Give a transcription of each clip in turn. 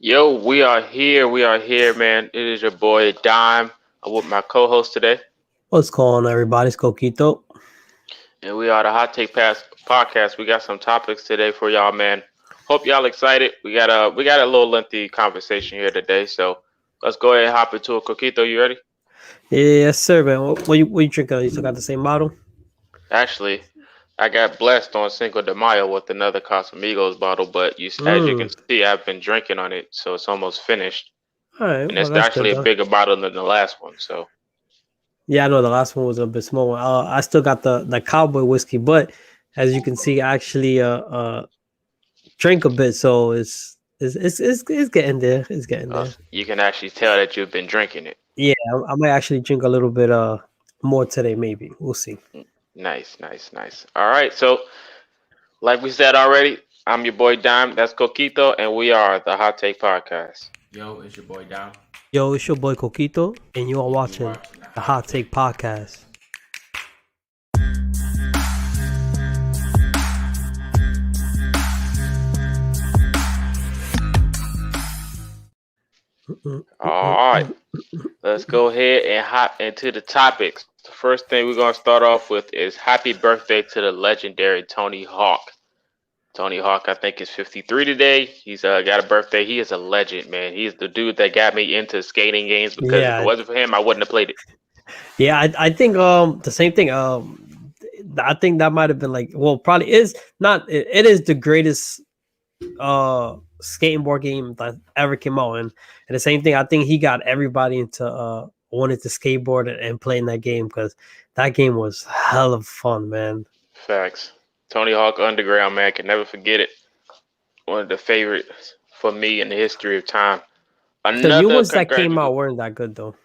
Yo, we are here. We are here, man. It is your boy Dime. I'm with my co-host today, What's going on, everybody? It's Coquito. and we are the Hot Take Pass podcast. We got some topics today for y'all, man. Hope y'all excited. We got a little lengthy conversation here today, so let's go ahead and hop into it. Coquito, you ready? Yes, sir, man. What you drinking? You still got the same bottle? Actually, I got blessed on Cinco de Mayo with another Casamigos bottle, but as you can Mm. see, I've been drinking on it, so it's almost finished, All right. and Well, it's that's actually good, a though. bigger bottle than the last one. So Yeah, I know the last one was a bit small. I still got the cowboy whiskey, but as you can see, I actually drank a bit, so it's getting there. It's getting there. you can actually tell that you've been drinking it. Yeah, I might actually drink a little bit more today. Maybe we'll see. Nice, nice, nice. All right. So, like we said already, I'm your boy Dime. That's Coquito, and we are the Hot Take Podcast. Yo, it's your boy Dom, Yo, it's your boy Coquito, and you are and you watching watching the the Hot Hot Take. Take Podcast. All right. Let's go ahead and hop into the topics. The first thing we're going to start off with is happy birthday to the legendary Tony Hawk. Tony Hawk, I think, is 53 today. He's got a birthday. He is a legend, man. He's the dude that got me into skating games because if it Yeah, wasn't for him, I wouldn't have played it. yeah, I think the same thing. I think that might have been like, well, probably is not. It is the greatest skateboard game that ever came out, and the same thing. I think he got everybody into wanted to skateboard and play in that game because that game was hell of fun, man. Facts. Tony Hawk Underground, man, can never forget it. One of the favorites for me in the history of time. The new Another ones that came out congratulations. weren't that good though.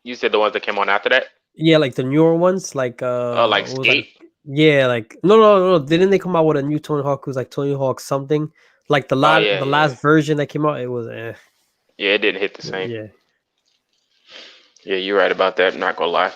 You said the ones that came on after that? Yeah, like the newer ones, like Oh, like what was like, Skate? yeah, like no. Didn't they come out with a new Tony Hawk? Who's like Tony Hawk something? Like Oh, yeah, the yeah. last version that came out, it was Yeah, it didn't hit the same. yeah. Yeah, you're right about that. I'm not going to lie.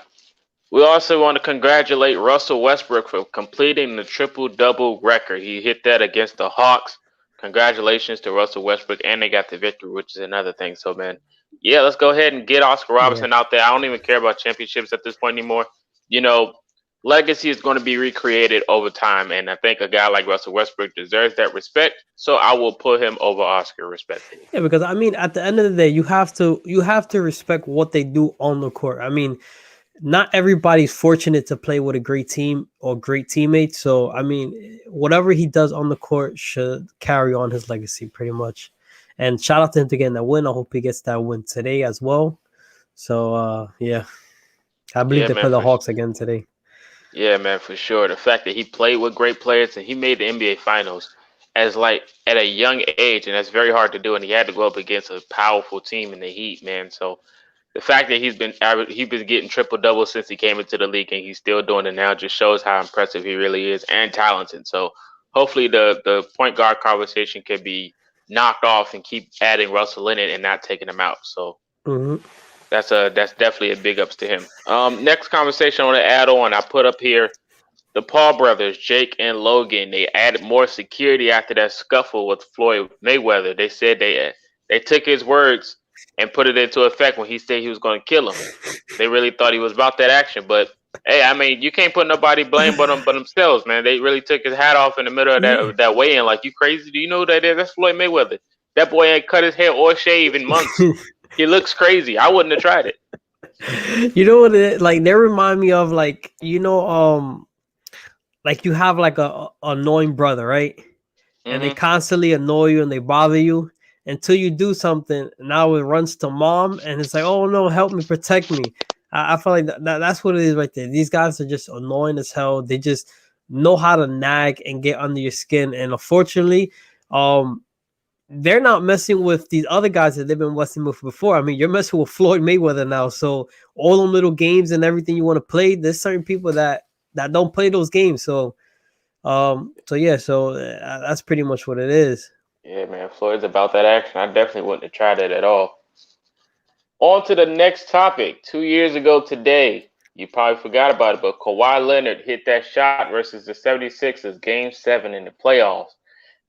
We also want to congratulate Russell Westbrook for completing the triple double record. He hit that against the Hawks. Congratulations to Russell Westbrook, and they got the victory, which is another thing. So, man, yeah, let's go ahead and get Oscar Yeah. Robertson out there. I don't even care about championships at this point anymore. You know, legacy is going to be recreated over time, and I think a guy like Russell Westbrook deserves that respect. So I will put him over Oscar respectfully. Yeah, because I mean, at the end of the day, you have to respect what they do on the court. I mean, not everybody's fortunate to play with a great team or great teammates. So I mean, whatever he does on the court should carry on his legacy, pretty much. And shout out to him to getting that win. I hope he gets that win today as well. So yeah, I believe Yeah, they man, play the Hawks again today. yeah, man, for sure. The fact that he played with great players and he made the NBA Finals as like at a young age, and that's very hard to do. And he had to go up against a powerful team in the Heat, man. So the fact that he's been getting triple doubles since he came into the league, and he's still doing it now, just shows how impressive he really is and talented. So hopefully the point guard conversation can be knocked off and keep adding Russell in it and not taking him out. So Hmm. that's definitely a big ups to him. Next conversation I want to add on. I put up here the Paul brothers, Jake and Logan. They added more security after that scuffle with Floyd Mayweather. They said they took his words and put it into effect when he said he was going to kill him. They really thought he was about that action, but hey, I mean, you can't put nobody blame but themselves, man. They really took his hat off in the middle Yeah. of that weigh-in. Like, you crazy? Do you know who that is? That's Floyd Mayweather. That boy ain't cut his hair or shave in months. He looks crazy. I wouldn't have tried it. You know what? Like they remind me of like like you have like a annoying brother, right? And they Hmm. constantly annoy you and they bother you until you do something. Now it runs to mom and it's like, oh no, help me, protect me. I feel like that's what it is right there. These guys are just annoying as hell. They just know how to nag and get under your skin. And unfortunately, um, they're not messing with these other guys that they've been messing with before. I mean, you're messing with Floyd Mayweather now. So all them little games and everything you want to play, there's certain people that don't play those games. So yeah, so that's pretty much what it is. Yeah, man, Floyd's about that action. I definitely wouldn't have tried it at all. On to the next topic. 2 years ago today, you probably forgot about it, but Kawhi Leonard hit that shot versus the 76ers, Game 7 in the playoffs.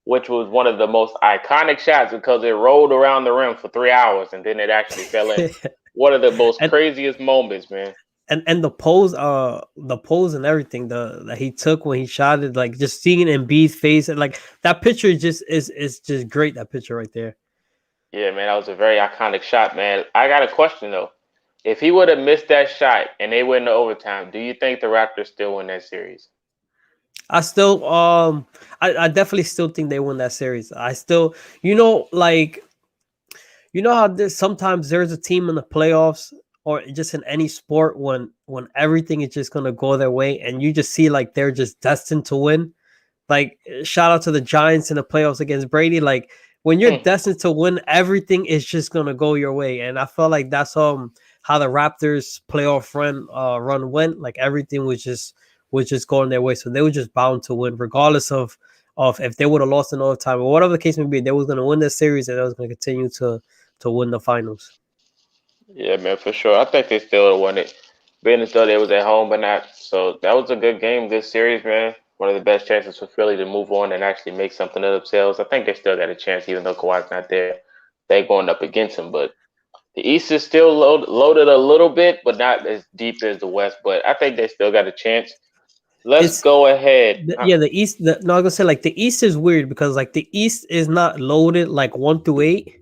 which was one of the most iconic shots because it rolled around the rim for 3 hours and then it actually fell in. One of the most and craziest moments, man. and the pose and everything that he took when he shot it, like just seeing Embiid's face and like that picture is just great. That picture right there. Yeah, man, that was a very iconic shot, man. I got a question though. If he would have missed that shot and they went to overtime, do you think the Raptors still win that series? I still I definitely still think they win that series. I still like how sometimes there's a team in the playoffs or just in any sport when everything is just gonna go their way and you just see like they're just destined to win. Like shout out to the Giants in the playoffs against Brady. Like when you're Hmm. destined to win, everything is just gonna go your way. And I felt like that's how the Raptors playoff run went. Like everything was just going their way. So they were just bound to win, regardless of if they would have lost in overtime or whatever the case may be. They was gonna win this series and they was gonna continue to win the finals. Yeah, man, for sure. I think they still would have won it. Being as though they was at home, but not. So that was a good game, good series, man. One of the best chances for Philly to move on and actually make something of themselves. I think they still got a chance, even though Kawhi's not there. They going up against him, but the East is still loaded a little bit, but not as deep as the West. But I think they still got a chance. Let's It's go ahead. yeah, the East. No, I'm gonna say like the East is weird because like the East is not loaded like 1 through 8,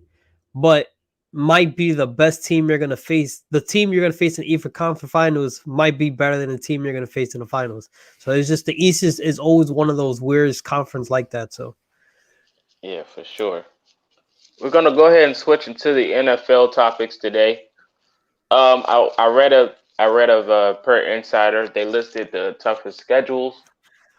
but might be the best team you're gonna face. The team you're gonna face in either conference finals might be better than the team you're gonna face in the finals. So it's just the East is always one of those weird conference like that. So Yeah, for sure. We're gonna go ahead and switch into the NFL topics today. I read of per Insider they listed the toughest schedules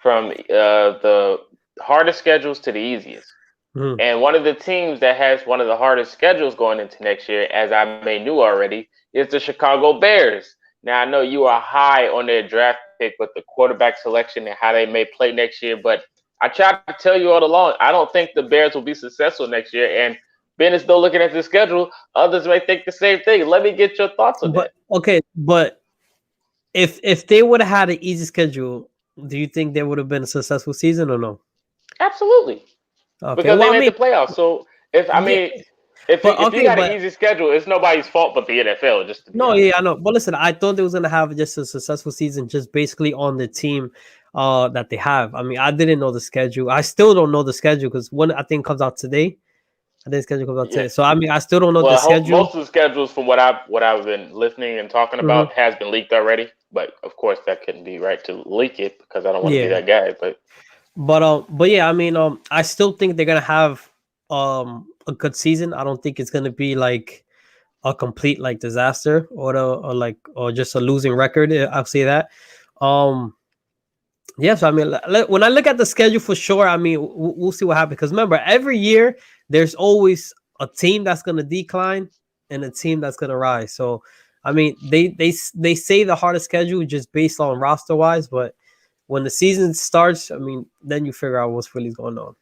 from the hardest schedules to the easiest. mhm. And one of the teams that has one of the hardest schedules going into next year, as I may knew already, is the Chicago Bears. Now I know you are high on their draft pick with the quarterback selection and how they may play next year, but I tried to tell you all along, I don't think the Bears will be successful next year. And Ben is still looking at the schedule. Others may think the same thing. Let me get your thoughts on that. But okay, but if they would have had an easy schedule, do you think they would have been a successful season or no? Absolutely, Okay, because they well I made mean the playoffs. So if I yeah, mean, if but if you okay, got an but easy schedule, it's nobody's fault but the NFL. Just to be no, honest. yeah, I know. But listen, I thought they was gonna have just a successful season, just basically on the team that they have. I mean, I didn't know the schedule. I still don't know the schedule because when I think comes out today. I think the schedule comes out Yeah. today. So I mean, I still don't know the Well, schedule. most of the schedules from what I've been listening and talking Hmm. about has been leaked already. But of course, that couldn't be right to leak it because I don't want to be Yeah, that guy. But but yeah, I mean, I still think they're gonna have a good season. I don't think it's gonna be like a complete like disaster or just a losing record. I'll say that. Um, yeah, so I mean, when I look at the schedule for sure, I mean, we'll see what happens. Because remember, every year there's always a team that's going to decline and a team that's going to rise. So, I mean, they say the hardest schedule just based on roster wise, but when the season starts, I mean, then you figure out what's really going on.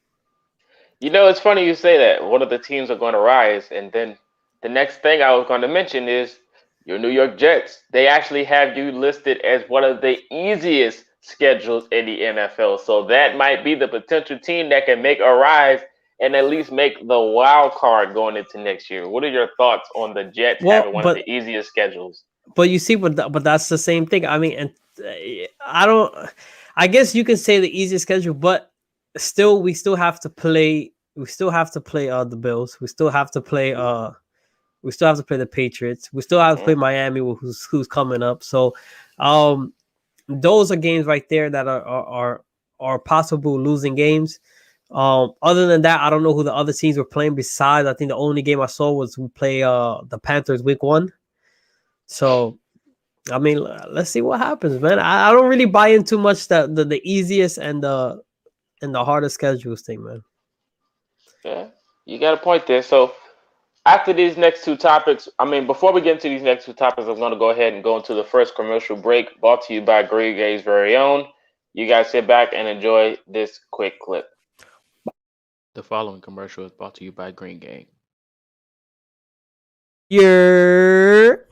it's funny you say that. One of the teams are going to rise, and then the next thing I was going to mention is your New York Jets. They actually have you listed as one of the easiest schedules in the NFL. So that might be the potential team that can make a rise and at least make the wild card going into next year. What are your thoughts on the Jets Well, having one of the easiest schedules? but you see, but that's the same thing. I mean, and I don't. I guess you can say the easiest schedule, but still, we still have to play. We still have to play the Bills. We still have to play the Patriots. We still have to play Mhm. Miami, who's coming up. So, um, those are games right there that are possible losing games. Other than that, I don't know who the other teams were playing. Besides, I think the only game I saw was we play the Panthers week 1. So I mean, let's see what happens, man. I don't really buy into much that the easiest and the hardest schedules thing, man. Yeah, you got a point there. So after these next two topics, I mean, before we get into these next two topics, I'm going to go ahead and go into the first commercial break brought to you by Greg Gay's very own. You guys sit back and enjoy this quick clip. The following commercial is brought to you by Green Gang. You're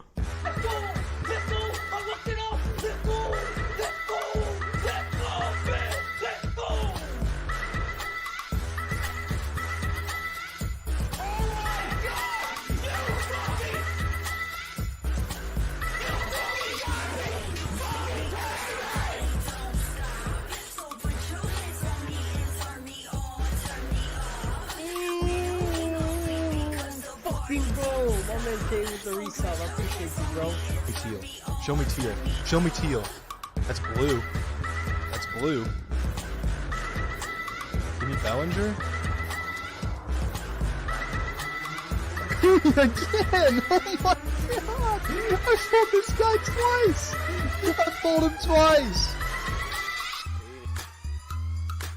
Bingo! My man came with the resub. I appreciate you, bro. Teal. Show me teal. Show me teal. That's blue. That's blue. Give me Bellinger. Again! Oh my god! I fooled this guy twice! I fooled him twice!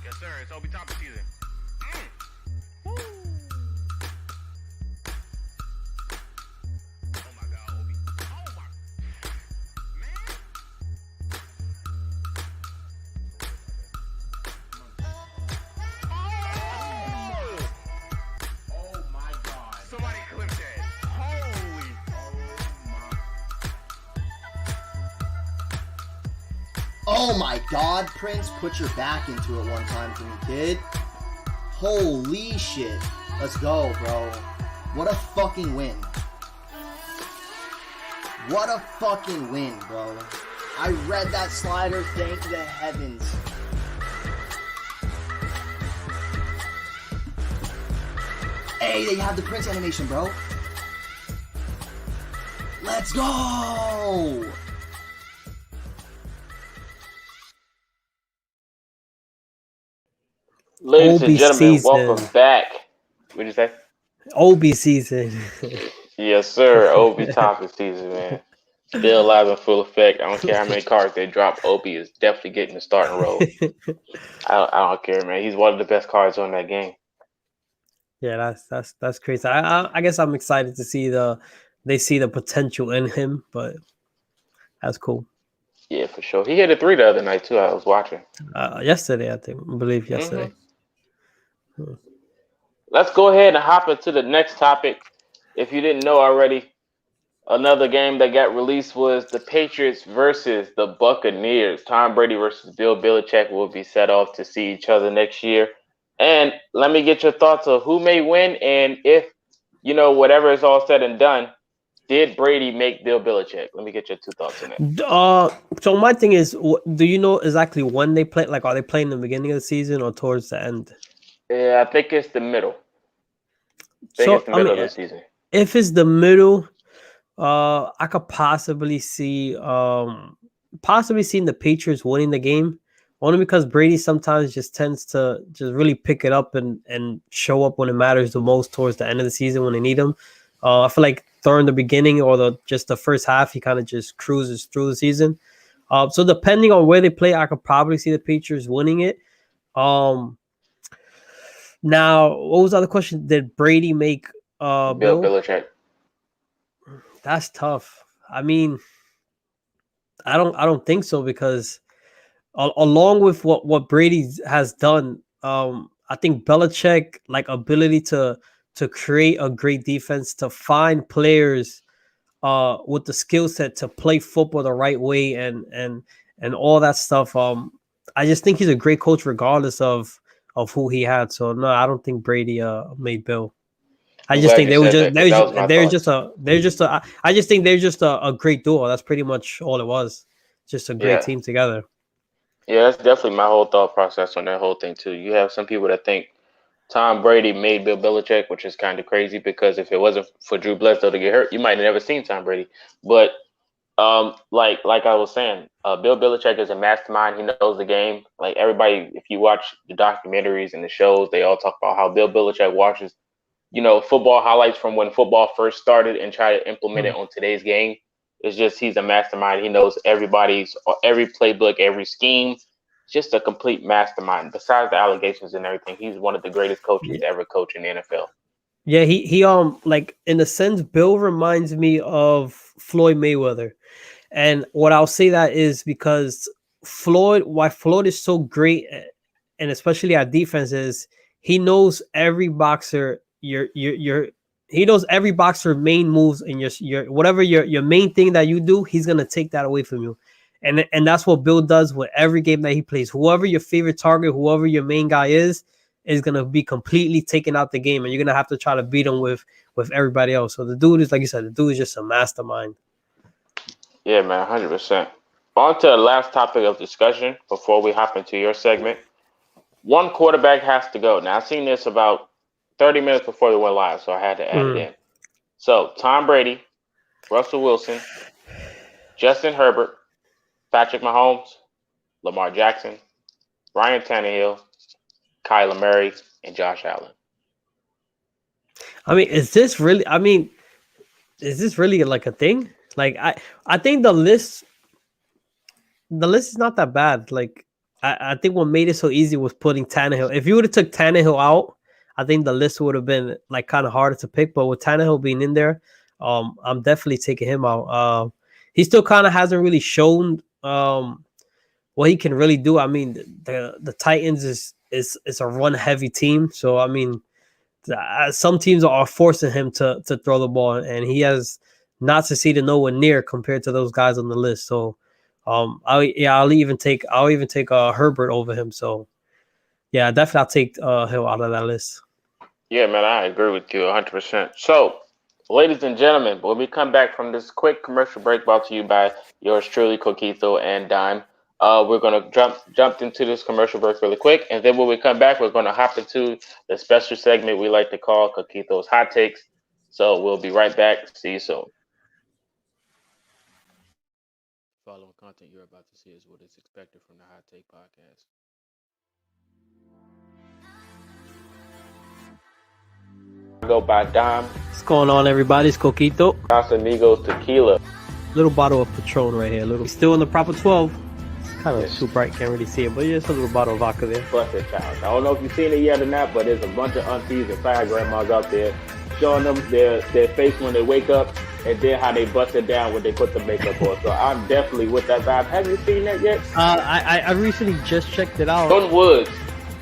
Yes, sir. It's Obi Toppin season. Oh my God, Obi. Oh my man. Oh my God. Somebody clip that. Holy. Oh my god, Prince, put your back into it one time for me, kid. Holy shit. Let's go, bro. What a fucking win. What a fucking win, bro. I read that slider, thank the heavens. Hey, they have the Prince animation, bro. Let's go! Ladies and Obi gentlemen, season. welcome back. What'd you say? Obi season. Yes, sir. Obi Toppin season, man. Still alive in full effect. I don't care how many cards they drop. Obi is definitely getting the starting role. I don't care, man. He's one of the best cards on that game. Yeah, that's crazy. I guess I'm excited to see they see the potential in him, but that's cool. Yeah, for sure. He hit a 3 the other night too. I was watching. Yesterday, I believe yesterday. Let's go ahead and hop into the next topic. If you didn't know already, another game that got released was the Patriots versus the Buccaneers. Tom Brady versus Bill Belichick will be set off to see each other next year. And let me get your thoughts of who may win, and if, whatever is all said and done, did Brady make Bill Belichick? Let me get your 2 thoughts on that. So my thing is, do you know exactly when they play? Like, are they playing in the beginning of the season or towards the end? Yeah, I think it's the middle. It's the middle of the season. If it's the middle, I could possibly see seeing the Patriots winning the game, only because Brady sometimes just tends to just really pick it up and show up when it matters the most towards the end of the season when they need him. I feel like during the beginning or the first half, he kind of just cruises through the season. So depending on where they play, I could probably see the Patriots winning it. Now, what was the other question? Did Brady make Bill Belichick? That's tough. I mean, I don't think so, because along with what Brady has done, I think Belichick ability to create a great defense, to find players with the skill set to play football the right way and all that stuff. I just think he's a great coach regardless of who he had. So no, I don't think Brady made Bill. I just think they're just a great duo. That's pretty much all it was. Just a great team together. Yeah, that's definitely my whole thought process on that whole thing too. You have some people that think Tom Brady made Bill Belichick, which is kind of crazy, because if it wasn't for Drew Bledsoe to get hurt, you might have never seen Tom Brady. But like I was saying, Bill Belichick is a mastermind. He knows the game. Like everybody, if you watch the documentaries and the shows, they all talk about how Bill Belichick watches, football highlights from when football first started and try to implement it on today's game. It's just he's a mastermind. He knows every playbook, every scheme. Just a complete mastermind. Besides the allegations and everything, he's one of the greatest coaches to ever coach in the NFL. Yeah, he like, in a sense, Bill reminds me of Floyd Mayweather. And what I'll say that is because why Floyd is so great, and especially at defense, is he knows every boxer he knows every boxer main moves, and your whatever your main thing that you do, he's gonna take that away from you. And that's what Bill does with every game that he plays. Whoever your favorite target, whoever your main guy is gonna be completely taken out the game, and you're gonna have to try to beat him with everybody else. So the dude is, like you said, the dude is just a mastermind. Yeah, man, 100%. On to the last topic of discussion before we hop into your segment. One quarterback has to go. Now, I've seen this about 30 minutes before they went live, so I had to add it in. So Tom Brady, Russell Wilson, Justin Herbert, Patrick Mahomes, Lamar Jackson, Ryan Tannehill, Kyler Murray, and Josh Allen. I mean, is this really? I mean, is this really like a thing? Like, I think the list is not that bad. Like, I think what made it so easy was putting Tannehill. If you would have took Tannehill out, I think the list would have been like kind of harder to pick. But with Tannehill being in there, I'm definitely taking him out. He still kind of hasn't really shown what he can really do. I mean, the Titans is a run heavy team, so I mean, some teams are forcing him to throw the ball, and he has not succeeded nowhere near compared to those guys on the list. So, I'll even take Herbert over him. So, yeah, definitely I'll take Hill out of that list. Yeah, man, I agree with you 100%. So, ladies and gentlemen, when we come back from this quick commercial break brought to you by yours truly, Coquito and Dime, we're going to jump into this commercial break really quick. And then when we come back, we're going to hop into the special segment we like to call Coquito's Hot Takes. So, we'll be right back. See you soon. Following content you're about to see is what is expected from the Hot Take Podcast. Go by Dom. What's going on, everybody? It's Coquito. Casamigos Tequila. Little bottle of Patron right here. Still in the proper 12. It's kind of too bright, can't really see it, but yeah, it's a little bottle of vodka there. Busted child. I don't know if you've seen it yet or not, but there's a bunch of aunties and fire grandmas out there showing them their face when they wake up, and then how they bust it down when they put the makeup on. So I'm definitely with that vibe. Have you seen that yet? I recently just checked it out. Jordan Woods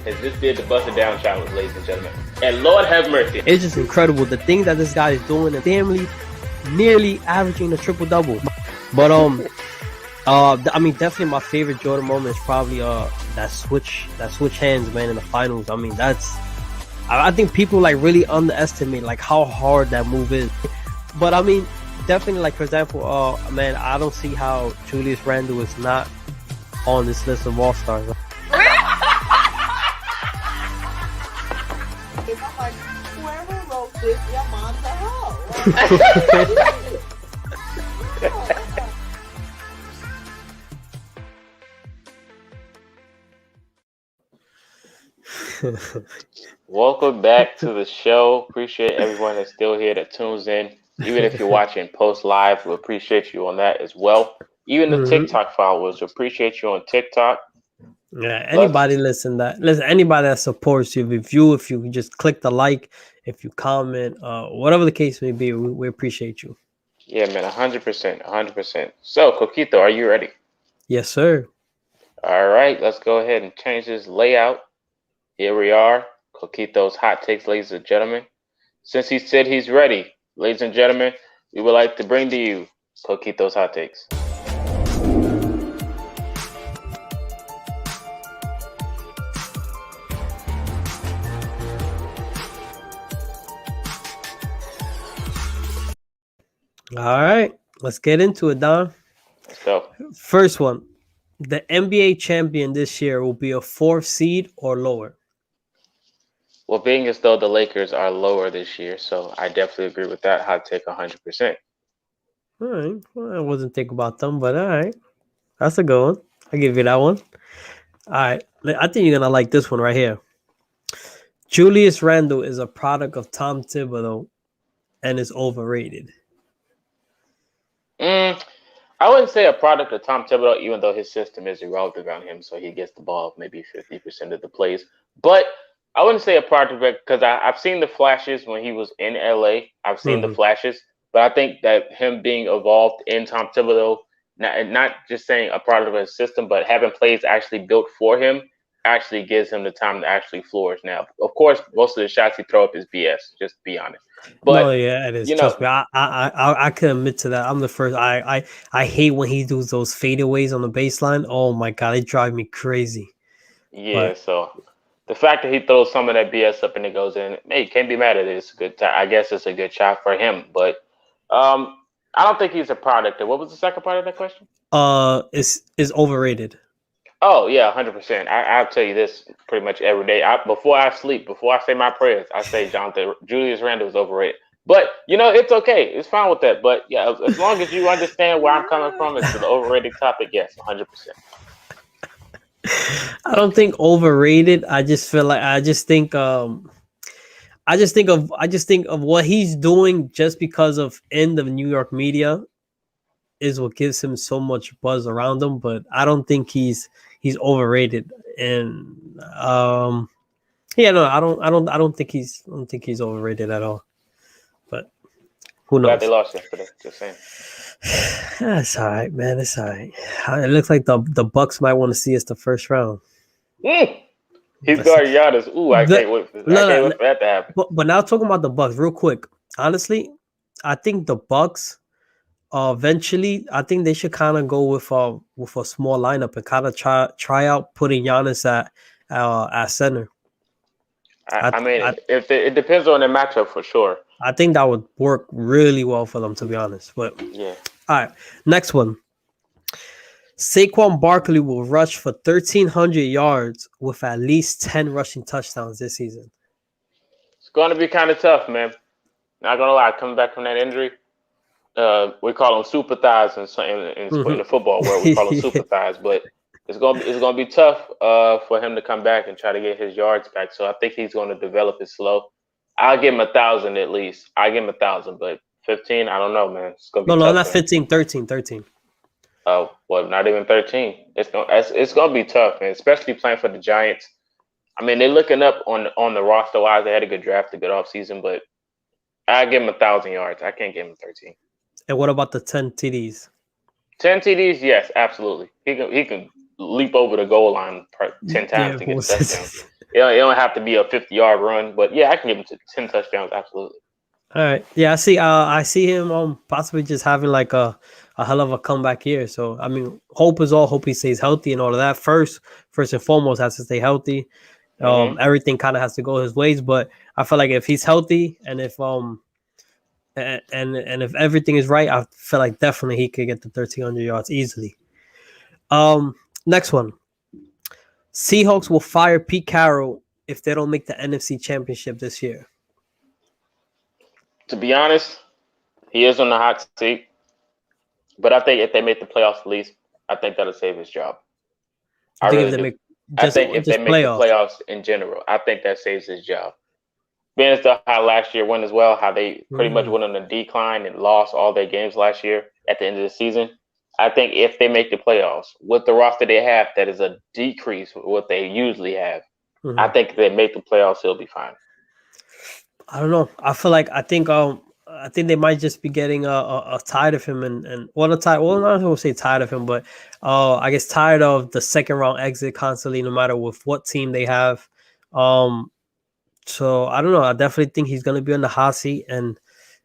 has just did the bust it down challenge, ladies and gentlemen. And Lord have mercy. It's just incredible the thing that this guy is doing. The family nearly averaging a triple double. But I mean, definitely my favorite Jordan moment is probably that switch hands, man, in the finals. I mean, I think people like really underestimate like how hard that move is. But I mean, definitely, like, for example, man, I don't see how Julius Randle is not on this list of all-stars. I'm like, whoever wrote this, your mom's a hoe. Welcome back to the show. Appreciate everyone that's still here that tunes in. Even if you're watching post live, we appreciate you on that as well. Even the TikTok followers, we appreciate you on TikTok. Yeah, anybody anybody that supports you, if you just click the like, if you comment, whatever the case may be, we appreciate you. Yeah, man, 100%. So, Coquito, are you ready? Yes, sir. All right, let's go ahead and change this layout. Here we are, Coquito's Hot Takes, ladies and gentlemen. Since he said he's ready, ladies and gentlemen, we would like to bring to you Coquito's Hot Takes. All right, let's get into it, Don. Let's go. First one, the NBA champion this year will be a 4th seed or lower. Well, being as though the Lakers are lower this year, so I definitely agree with that hot take 100%. All right, well, I wasn't thinking about them, but all right, that's a good one. I'll give you that one. All right, I think you're gonna like this one right here. Julius Randle is a product of Tom Thibodeau and is overrated. I wouldn't say a product of Tom Thibodeau, even though his system is irrelevant around him, so he gets the ball maybe 50% of the plays. But I wouldn't say a product of it because I've seen the flashes when he was in LA. I've seen the flashes, but I think that him being evolved in Tom Thibodeau, not just saying a product of his system, but having plays actually built for him, actually gives him the time to actually flourish. Now, of course, most of the shots he throw up is BS. Just be honest. But no, yeah, it is. Trust me, I can admit to that. I'm the first. I hate when he does those fadeaways on the baseline. Oh my god, it drives me crazy. Yeah, so the fact that he throws some of that BS up and it goes in, hey, can't be mad at it. It's a good time. I guess it's a good shot for him. But I don't think he's a product. What was the second part of that question? Is overrated. Oh yeah, 100%. I'll tell you this pretty much every day. Before I sleep, before I say my prayers, I say Julius Randle is overrated. But it's okay. It's fine with that. But yeah, as long as you understand where I'm coming from, it's an overrated topic. Yes, 100%. I don't think overrated. I just feel like I just think of what he's doing just because of in the New York media is what gives him so much buzz around him. But I don't think he's overrated. And yeah, no, I don't think he's overrated at all. But who Glad they knows? lost yesterday. Just saying. That's all right, man. It's all right. It looks like the Bucks might want to see us the first round. He's guarding Giannis. Ooh, I can't wait. I can't wait for that to happen. But now talking about the Bucks real quick. Honestly, I think the Bucks eventually, I think they should kind of go with a small lineup and kind of try out putting Giannis at center. I mean, if it depends on the matchup for sure. I think that would work really well for them, to be honest. But yeah. All right, next one. Saquon Barkley will rush for 1,300 yards with at least 10 rushing touchdowns this season. It's going to be kind of tough, man. Not going to lie, coming back from that injury, we call them super thighs in the football world. We call them super thighs, but it's gonna be tough for him to come back and try to get his yards back. So I think he's going to develop it slow. I'll give him 1,000 at least. I give him 1,000, but 15, I don't know, man. It's gonna be no, tough, not man. 15, 13. Oh, well, not even 13. It's gonna be tough, man. Especially playing for the Giants. I mean, they're looking up on the roster wise. They had a good draft, a good offseason, but I give him 1,000 yards. I can't give him 13. And what about the 10 TDs? 10 TDs, yes, absolutely. He can leap over the goal line 10 times to get a touchdown. It don't have to be a 50-yard run, but yeah, I can give him 10 touchdowns, absolutely. All right, yeah, I see him possibly just having like a hell of a comeback here. So I mean, hope he stays healthy and all of that. First and foremost, has to stay healthy. Everything kind of has to go his ways, but I feel like if he's healthy and if and if everything is right, I feel like definitely he could get the 1,300 yards easily. Next one. Seahawks will fire Pete Carroll if they don't make the NFC Championship this year. To be honest, he is on the hot seat. But I think if they make the playoffs at least, I think that'll save his job. I think if they make the playoffs in general, I think that saves his job. Being as how last year went as well, how they pretty much went on a decline and lost all their games last year at the end of the season. I think if they make the playoffs with the roster they have, that is a decrease with what they usually have. I think if they make the playoffs, he'll be fine. I don't know. I think they might just be getting tired of him and not going to say tired of him, but I guess tired of the second round exit constantly, no matter with what team they have. So I don't know. I definitely think he's going to be on the hot seat, and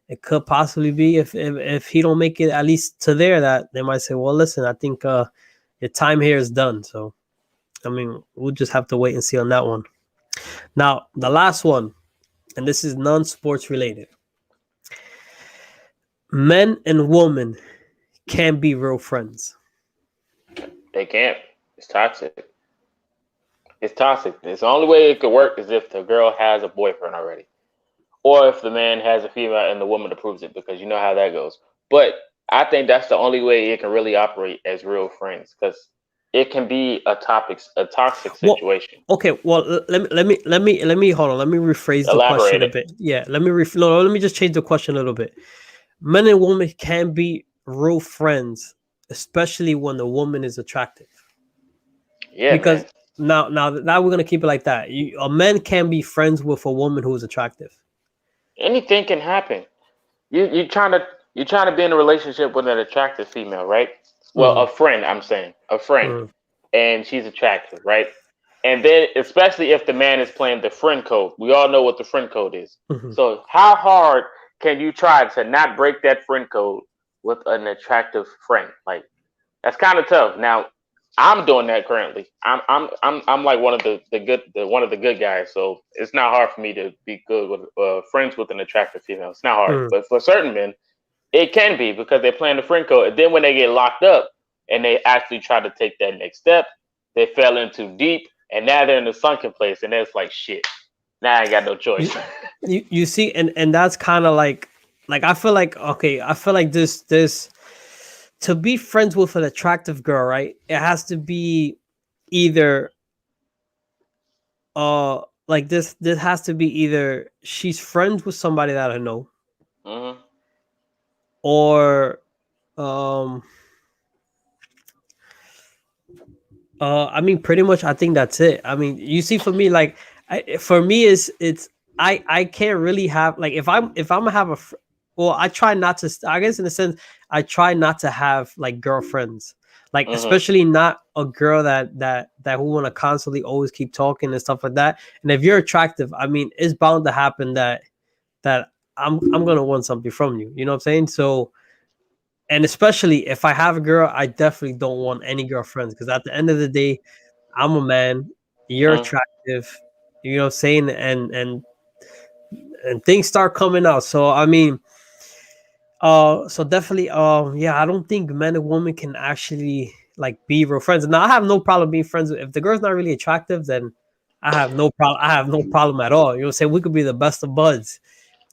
it could possibly be if he don't make it at least to there, that they might say, well, listen, I think your time here is done. So, I mean, we'll just have to wait and see on that one. Now, the last one, and this is non-sports related. Men and women can't be real friends. They can't. It's toxic. It's toxic. It's the only way it could work is if the girl has a boyfriend already. Or if the man has a female and the woman approves it, because you know how that goes. But I think that's the only way it can really operate as real friends, because it can be a toxic situation. Well, let me hold on. Let me rephrase the question a bit. Yeah, let me just change the question a little bit. Men and women can be real friends, especially when the woman is attractive. Yeah, because man. now we're gonna keep it like that. A man can be friends with a woman who is attractive. Anything can happen. You're trying to be in a relationship with an attractive female, right? Well, a friend, I'm saying. A friend. And she's attractive, right? And then, especially if the man is playing the friend code. We all know what the friend code is. So how hard can you try to not break that friend code with an attractive friend? Like, that's kind of tough. Now, I'm doing that currently. I'm like one of the good guys. So it's not hard for me to be good with friends with an attractive female. It's not hard, but for certain men, it can be because they're playing the friend code. And then when they get locked up and they actually try to take that next step, they fell in too deep, and now they're in the sunken place, and it's like shit. Nah, I ain't got no choice. You see, and that's kind of like I feel like, okay, I feel like this to be friends with an attractive girl, right? It has to be either like this has to be either she's friends with somebody that I know, Mm-hmm. or I mean, pretty much I think that's it. I mean, you see, for me, like for me it's I can't really have, like, if I'm gonna have well, I try not to, I guess in a sense I try not to have like girlfriends, like Mm-hmm. especially not a girl that who want to constantly always keep talking and stuff like that. And if you're attractive, I mean, it's bound to happen that I'm gonna want something from you. You know what I'm saying? So, and especially if I have a girl, I definitely don't want any girlfriends, because at the end of the day, I'm a man, you're Mm-hmm. attractive, you know what I'm saying? And things start coming out. So I mean, so definitely, yeah, I don't think men and women can actually like be real friends. Now I have no problem being friends with, if the girl's not really attractive, then I have no problem at all. You know what I'm saying? We could be the best of buds.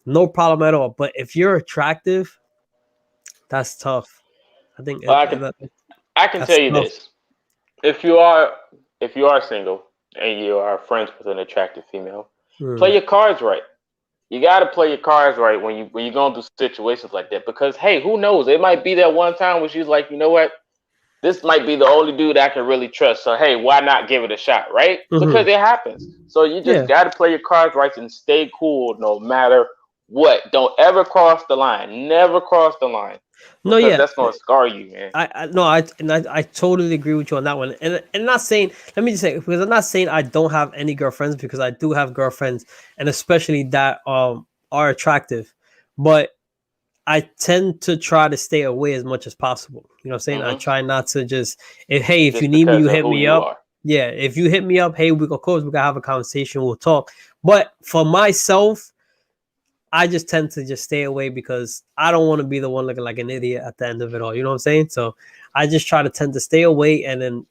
No problem at all. But if you're attractive, that's tough. I think Well, I can tell that's you tough. this: if you are single and you are friends with an attractive female, play Hmm. your cards right. You got to play your cards right when you're going through situations like that, because hey, who knows? It might be that one time where she's like, you know what? This might be the only dude I can really trust. So hey, why not give it a shot, right? Hmm. Because it happens. So you just Yeah. got to play your cards right and stay cool no matter what. Don't ever cross the line. Never cross the line, No, because yeah. that's gonna scar you, man. I no, I totally agree with you on that one. And not saying, let me just say, because I'm not saying I don't have any girlfriends, because I do have girlfriends, and especially that are attractive. But I tend to try to stay away as much as possible. You know what I'm saying? I Hmm. try not to just, if you Just need me, because you of hit who me you up. are. Yeah, if you hit me up, hey, we of course we can have a conversation, we'll talk. But for myself, I just tend to just stay away, because I don't want to be the one looking like an idiot at the end of it all. You know what I'm saying? So I just try to tend to stay away, and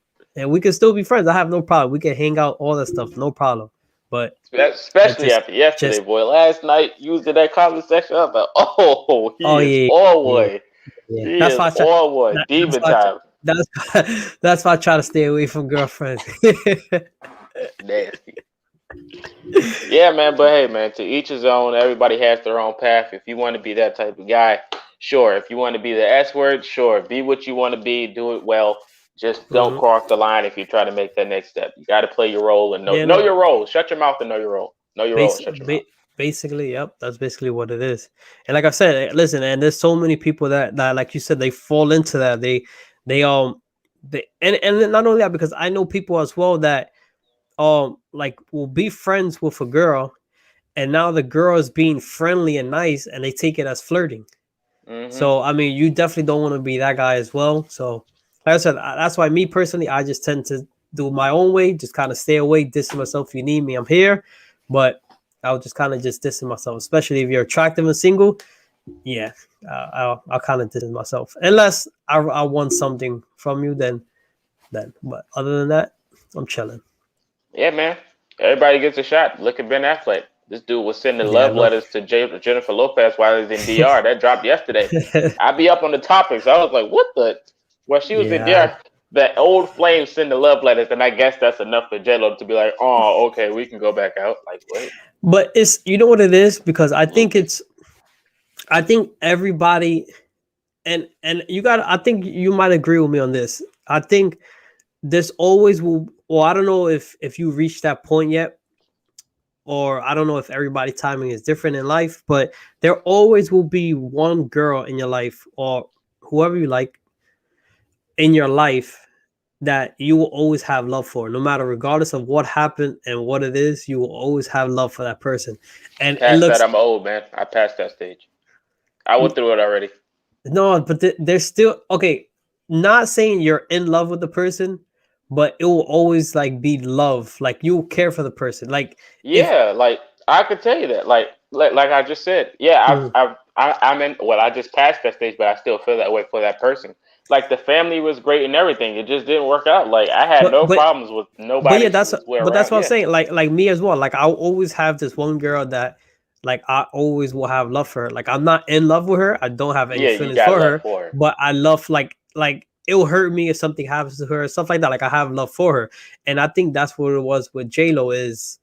we can still be friends. I have no problem. We can hang out, all that stuff, no problem. But I Especially just after yesterday, just boy. Last night, you was in that comment section. I was like, oh, oh he is yeah, all yeah, way. yeah. He That's is why I try. all way. That's Demon why time. that's why I try to stay away from girlfriends. Nasty. Yeah, man. But hey, man, to each his own. Everybody has their own path. If you want to be that type of guy, sure. If you want to be the S word, sure. Be what you want to be. Do it well. Just don't Mhm. cross the line if you try to make that next step. You got to play your role and know Yeah, know no. your role. Shut your mouth and know your role. Know your role and Basic, shut your mouth. basically, yep. That's basically what it is. And like I said, listen, and there's so many people that like you said, they fall into that. They they and not only that, because I know people as well that like will be friends with a girl, and now the girl is being friendly and nice, and they take it as flirting. Hmm. So I mean, you definitely don't want to be that guy as well. So like I said, that's why me personally, I just tend to do my own way, just kind of stay away, distance myself. If you need me, I'm here. But I'll just kind of just distance myself, especially if you're attractive and single. Yeah, I'll kind of distance myself unless I want something from you. Then. But other than that, I'm chilling. Yeah, man. Everybody gets a shot. Look at Ben Affleck. This dude was sending Yeah, love no. letters to Jennifer Lopez while he was in DR. That dropped yesterday. I be up on the topics. I was like, what the? Well, she was in Yeah, DR. That old flame sending love letters, and I guess that's enough for J-Lo to be like, oh, okay, we can go back out. Like, what? but it's, you know what it is, because Mm. I think everybody, and you got, I think you might agree with me on this. I think there's always will, well, I don't know if you reached that point yet, or I don't know if everybody timing is different in life, but there always will be one girl in your life, or whoever you like in your life, that you will always have love for, no matter, regardless of what happened and what it is, you will always have love for that person. And it Past that, looks, I'm old, man. I passed that stage. I went through it already. no, but there's still, okay, not saying you're in love with the person, but it will always like be love, like you care for the person, like if Yeah, like I could tell you that. Like I just said, yeah, mm, I'm in. Well, I just passed that stage, but I still feel that way for that person. Like the family was great and everything, it just didn't work out. Like I had But no but problems with but nobody yeah, she was with that's around. what I'm Yeah, saying. Like me as well. Like I'll always have this one girl that like I always will have love for her. Like I'm not in love with her. I don't have any yeah, you feelings got for love her, for her. but I love like it'll hurt me if something happens to her, stuff like that. Like I have love for her. And I think that's what it was with J Lo is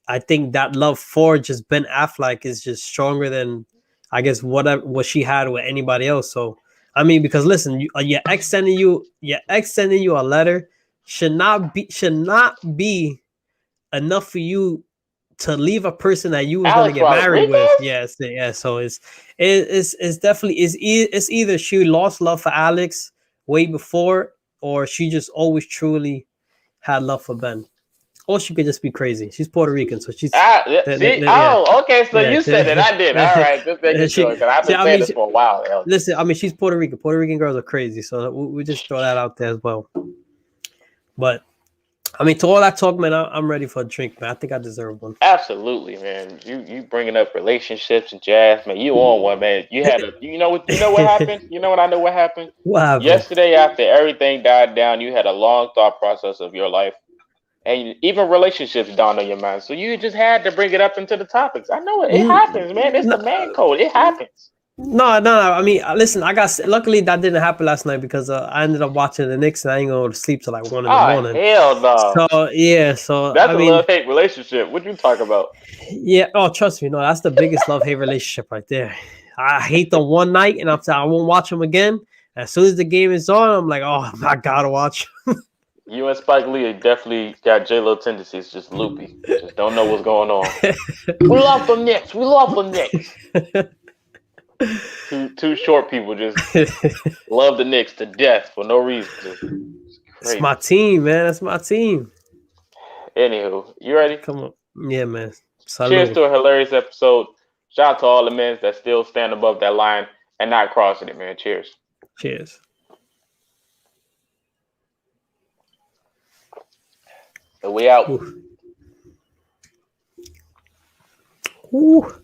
I think that love for just Ben Affleck is just stronger than I guess what she had with anybody else. So I mean, because listen, your ex sending you a letter should not be enough for you to leave a person that you was gonna Alex get married Rodriguez. with. Yes, yeah. So it's definitely it's either she lost love for Alex way before, or she just always truly had love for Ben. Or she could just be crazy. She's Puerto Rican, so she's Ah, yeah, see, yeah, oh, okay. So yeah. you said it. I did. All right, just making sure because I've been I saying mean, this for a while. listen. I mean, she's Puerto Rican. Puerto Rican girls are crazy, so we just throw that out there as well. But I mean, to all that talk, man, I'm ready for a drink, man. I think I deserve one. Absolutely, man. You bringing up relationships and jazz, man. You on one, man. You had a. You know what happened. You know what I know what happened. What happened? Yesterday, after everything died down, you had a long thought process of your life, and even relationships dawned on your mind. So you just had to bring it up into the topics. I know it. It happens, man. It's the No, man code. It happens. no. I mean, listen. Luckily, that didn't happen last night because I ended up watching the Knicks and I ain't going to sleep till like 1 in the Ah, morning. hell no. So yeah. So That's I a mean, love hate relationship. What you talk about? yeah. Oh, trust me. No, that's the biggest love hate relationship right there. I hate them one night and I'm saying I won't watch them again. As soon as the game is on, I'm like, oh, I gotta watch. You and Spike Lee definitely got J Lo tendencies, just loopy. Just don't know what's going on. We love the Knicks. We love the Knicks. Two short people just love the Knicks to death for no reason. Just it's It's crazy. my team, man. That's my team. Anywho, you ready? Come on. Yeah, man. Cheers Salud. to a hilarious episode. Shout out to all the men that still stand above that line and not crossing it, man. Cheers. Cheers. So we out. Ooh. Ooh.